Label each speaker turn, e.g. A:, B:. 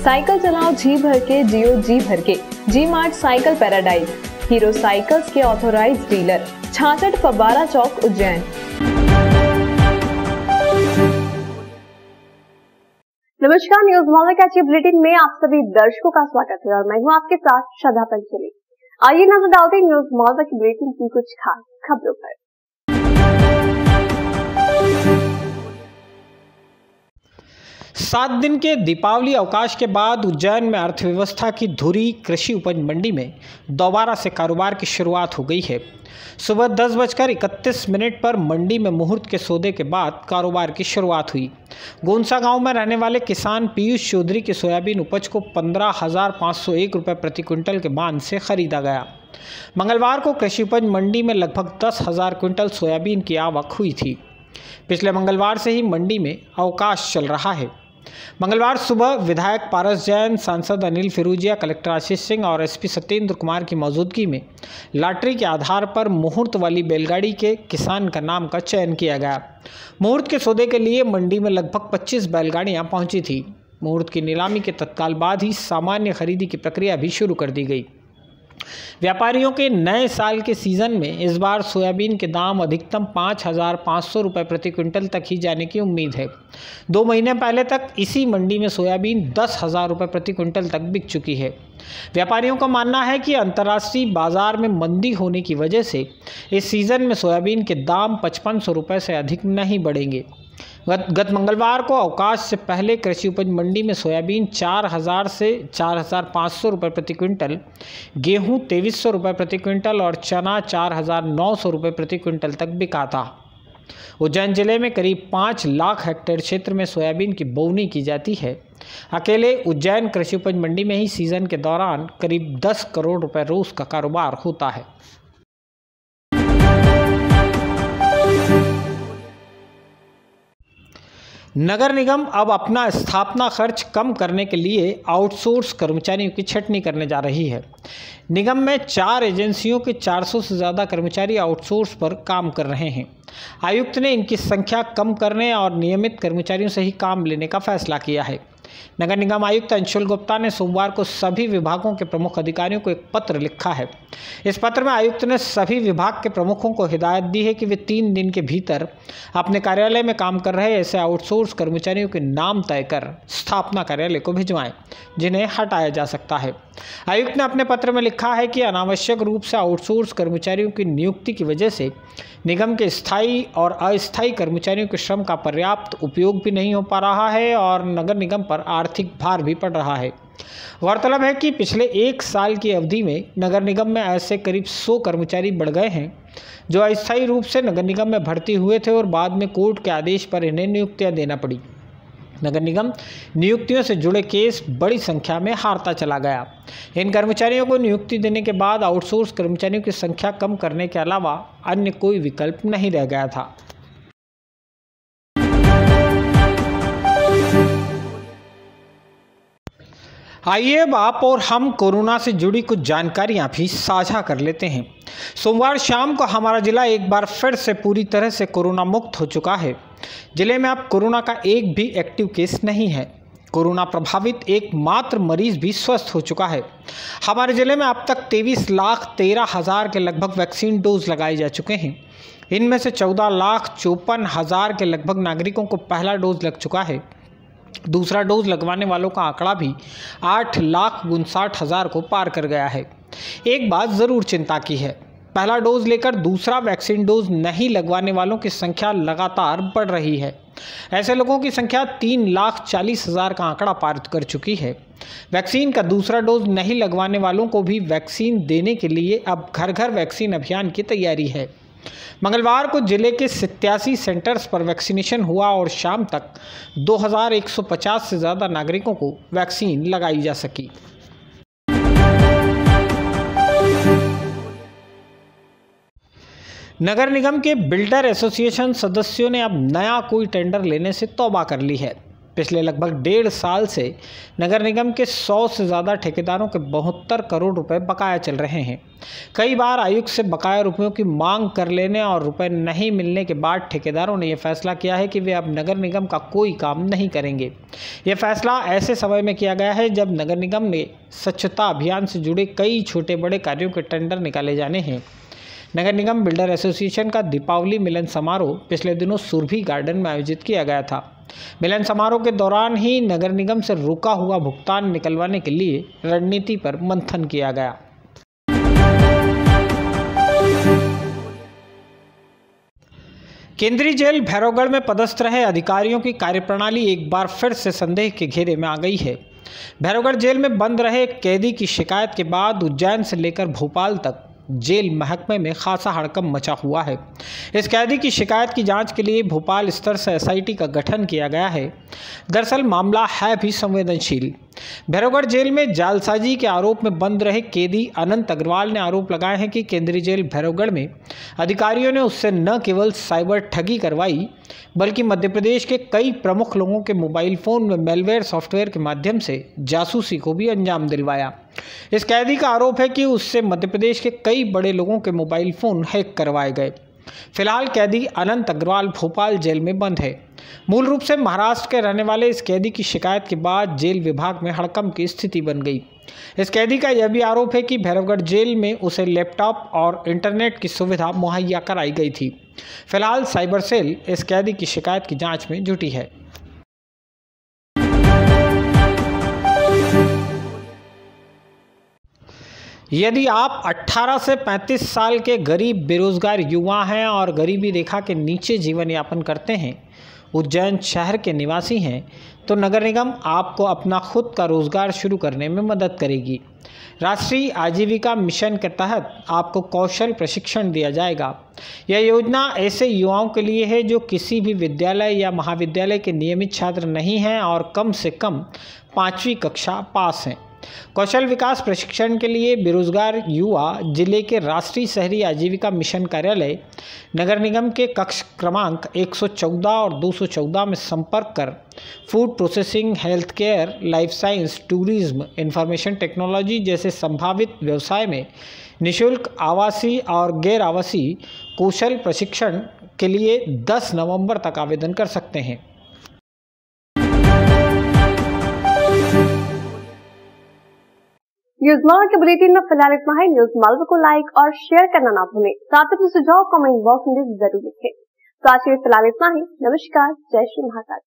A: Cycle चलाओ जी भर के, जियो जी भर के। G mart cycle paradise, hero cycles के ऑथोराइज्ड डीलर, 66 फव्वारा चौक, उज्जैन।
B: नमस्कार, न्यूज मॉर्निंग कैची बुलेटिन में आप सभी दर्शकों का स्वागत है और मैं हूं आपके साथ श्रद्धा पंचली। आइए नजर डालते हैं न्यूज मॉर्निंग की बुलेटिन की कुछ खास खबरों पर।
C: 7 दिन के दीपावली अवकाश के बाद उज्जैन में अर्थव्यवस्था की धुरी कृषि उपज मंडी में दोबारा से कारोबार की शुरुआत हो गई है। सुबह 10:31 पर मंडी में मुहूर्त के सौदे के बाद कारोबार की शुरुआत हुई। गोंसा गांव में रहने वाले किसान पीयूष चौधरी की सोयाबीन उपज को 15,501 रुपये प्रति क्विंटल के मान से खरीदा गया। मंगलवार को कृषि उपज मंडी में लगभग 10,000 क्विंटल सोयाबीन की आवक हुई थी। पिछले मंगलवार से ही मंडी में अवकाश चल रहा है। मंगलवार सुबह विधायक पारस जैन, सांसद अनिल फिरोजिया, कलेक्टर आशीष सिंह और एसपी सत्येंद्र कुमार की मौजूदगी में लॉटरी के आधार पर मुहूर्त वाली बैलगाड़ी के किसान का नाम का चयन किया गया। मुहूर्त के सौदे के लिए मंडी में लगभग 25 बैलगाड़ियां पहुंची थी। मुहूर्त की नीलामी के तत्काल बाद ही सामान्य खरीदी की प्रक्रिया भी शुरू कर दी गई। व्यापारियों के नए साल के सीजन में इस बार सोयाबीन के दाम अधिकतम 5,500 रुपये प्रति क्विंटल तक ही जाने की उम्मीद है। 2 महीने पहले तक इसी मंडी में सोयाबीन 10,000 रुपये प्रति क्विंटल तक बिक चुकी है। व्यापारियों का मानना है कि अंतर्राष्ट्रीय बाजार में मंदी होने की वजह से इस सीज़न में सोयाबीन के दाम 5,500 रुपये से अधिक नहीं बढ़ेंगे। गत मंगलवार को अवकाश से पहले कृषि उपज मंडी में सोयाबीन 4,000 से 4,500 रुपये प्रति क्विंटल, गेहूं 2,300 रुपये प्रति क्विंटल और चना 4,900 रुपये प्रति क्विंटल तक बिका था। उज्जैन जिले में करीब 5 लाख हेक्टेयर क्षेत्र में सोयाबीन की बोवनी की जाती है। अकेले उज्जैन कृषि उपज मंडी में ही सीजन के दौरान करीब 10 करोड़ रुपए रोज का कारोबार होता है। नगर निगम अब अपना स्थापना खर्च कम करने के लिए आउटसोर्स कर्मचारियों की छंटनी करने जा रही है। निगम में 4 एजेंसियों के 400 से ज़्यादा कर्मचारी आउटसोर्स पर काम कर रहे हैं। आयुक्त ने इनकी संख्या कम करने और नियमित कर्मचारियों से ही काम लेने का फैसला किया है। नगर निगम आयुक्त अंशुल गुप्ता ने सोमवार को सभी विभागों के प्रमुख अधिकारियों को एक पत्र लिखा है। इस पत्र में आयुक्त ने सभी विभाग के प्रमुखों को हिदायत दी है कि वे 3 दिन के भीतर अपने कार्यालय में काम कर रहे ऐसे आउटसोर्स कर्मचारियों के नाम तय कर स्थापना कार्यालय को भिजवाएं, जिन्हें हटाया जा सकता है। आयुक्त ने अपने पत्र में लिखा है कि अनावश्यक रूप से आउटसोर्स कर्मचारियों की नियुक्ति की वजह से निगम के स्थायी और अस्थायी कर्मचारियों के श्रम का पर्याप्त उपयोग भी नहीं हो पा रहा है और नगर निगम पर आर्थिक भार भी पड़ रहा है। गौरतलब है कि पिछले 1 साल की अवधि में नगर निगम में ऐसे करीब 100 कर्मचारी बढ़ गए हैं जो अस्थायी रूप से नगर निगम में भर्ती हुए थे और बाद में कोर्ट के आदेश पर इन्हें नियुक्तियां देना पड़ी। नगर निगम नियुक्तियों से जुड़े केस बड़ी संख्या में हारता चला गया। इन कर्मचारियों को नियुक्ति देने के बाद आउटसोर्स कर्मचारियों की संख्या कम करने के अलावा अन्य कोई विकल्प नहीं रह गया था। आइए अब आप और हम कोरोना से जुड़ी कुछ जानकारियां भी साझा कर लेते हैं। सोमवार शाम को हमारा जिला एक बार फिर से पूरी तरह से कोरोना मुक्त हो चुका है। जिले में अब कोरोना का एक भी एक्टिव केस नहीं है। कोरोना प्रभावित एकमात्र मरीज भी स्वस्थ हो चुका है। हमारे जिले में अब तक 23,13,000 के लगभग वैक्सीन डोज लगाए जा चुके हैं। इनमें से 14,54,000 के लगभग नागरिकों को पहला डोज लग चुका है। दूसरा डोज लगवाने वालों का आंकड़ा भी 8,59,000 को पार कर गया है। एक बात ज़रूर चिंता की है, पहला डोज लेकर दूसरा वैक्सीन डोज नहीं लगवाने वालों की संख्या लगातार बढ़ रही है। ऐसे लोगों की संख्या 3,40,000 का आंकड़ा पार कर चुकी है। वैक्सीन का दूसरा डोज नहीं लगवाने वालों को भी वैक्सीन देने के लिए अब घर घर वैक्सीन अभियान की तैयारी है। मंगलवार को जिले के 87 सेंटर्स पर वैक्सीनेशन हुआ और शाम तक 2,150 से ज़्यादा नागरिकों को वैक्सीन लगाई जा सकी। नगर निगम के बिल्डर एसोसिएशन सदस्यों ने अब नया कोई टेंडर लेने से तौबा कर ली है। पिछले लगभग 1.5 साल से नगर निगम के 100 से ज़्यादा ठेकेदारों के 72 करोड़ रुपए बकाया चल रहे हैं। कई बार आयुक्त से बकाया रुपयों की मांग कर लेने और रुपए नहीं मिलने के बाद ठेकेदारों ने यह फैसला किया है कि वे अब नगर निगम का कोई काम नहीं करेंगे। यह फैसला ऐसे समय में किया गया है जब नगर निगम में स्वच्छता अभियान से जुड़े कई छोटे बड़े कार्यों के टेंडर निकाले जाने हैं। नगर निगम बिल्डर एसोसिएशन का दीपावली मिलन समारोह पिछले दिनों सुरभि गार्डन में आयोजित किया गया था। मिलन समारोह के दौरान ही नगर निगम से रुका हुआ भुगतान निकलवाने के लिए रणनीति पर मंथन किया गया। केंद्रीय जेल भैरवगढ़ में पदस्थ रहे अधिकारियों की कार्यप्रणाली एक बार फिर से संदेह के घेरे में आ गई है। भैरवगढ़ जेल में बंद रहे एक कैदी की शिकायत के बाद उज्जैन से लेकर भोपाल तक जेल महकमे में खासा हड़कंप मचा हुआ है। इस कैदी की शिकायत की जांच के लिए भोपाल स्तर से एसआईटी का गठन किया गया है। दरअसल मामला है भी संवेदनशील। भैरवगढ़ जेल में जालसाजी के आरोप में बंद रहे कैदी अनंत अग्रवाल ने आरोप लगाए हैं कि केंद्रीय जेल भैरवगढ़ में अधिकारियों ने उससे न केवल साइबर ठगी करवाई बल्कि मध्य प्रदेश के कई प्रमुख लोगों के मोबाइल फ़ोन में मेलवेयर सॉफ्टवेयर के माध्यम से जासूसी को भी अंजाम दिलवाया। इस कैदी का आरोप है कि उससे मध्य प्रदेश के कई बड़े लोगों के मोबाइल फ़ोन हैक करवाए गए। फिलहाल कैदी अनंत अग्रवाल भोपाल जेल में बंद है। मूल रूप से महाराष्ट्र के रहने वाले इस कैदी की शिकायत के बाद जेल विभाग में हड़कंप की स्थिति बन गई। इस कैदी का यह भी आरोप है कि भैरवगढ़ जेल में उसे लैपटॉप और इंटरनेट की सुविधा मुहैया कराई गई थी। फिलहाल साइबर सेल इस कैदी की शिकायत की जांच में जुटी है। यदि आप 18 से 35 साल के गरीब बेरोजगार युवा हैं और गरीबी रेखा के नीचे जीवन यापन करते हैं, उज्जैन शहर के निवासी हैं, तो नगर निगम आपको अपना खुद का रोजगार शुरू करने में मदद करेगी। राष्ट्रीय आजीविका मिशन के तहत आपको कौशल प्रशिक्षण दिया जाएगा। यह योजना ऐसे युवाओं के लिए है जो किसी भी विद्यालय या महाविद्यालय के नियमित छात्र नहीं हैं और कम से कम 5वीं कक्षा पास हैं। कौशल विकास प्रशिक्षण के लिए बेरोजगार युवा जिले के राष्ट्रीय शहरी आजीविका मिशन कार्यालय नगर निगम के कक्ष क्रमांक 114 और 214 में संपर्क कर food processing, health care, life science, tourism, information technology जैसे संभावित व्यवसाय में निःशुल्क आवासीय और गैर आवासीय कौशल प्रशिक्षण के लिए 10 नवंबर तक आवेदन कर सकते हैं।
B: न्यूज मालवा के बुलेटिन में फिलहाल इतना ही। न्यूज मालवा को लाइक और शेयर करना ना भूलें। साथ ही सुझाव कमेंट बॉक्स में जरूर लिखें। तो आज के फिलहाल इतना ही। नमस्कार, जय श्री महाकाल।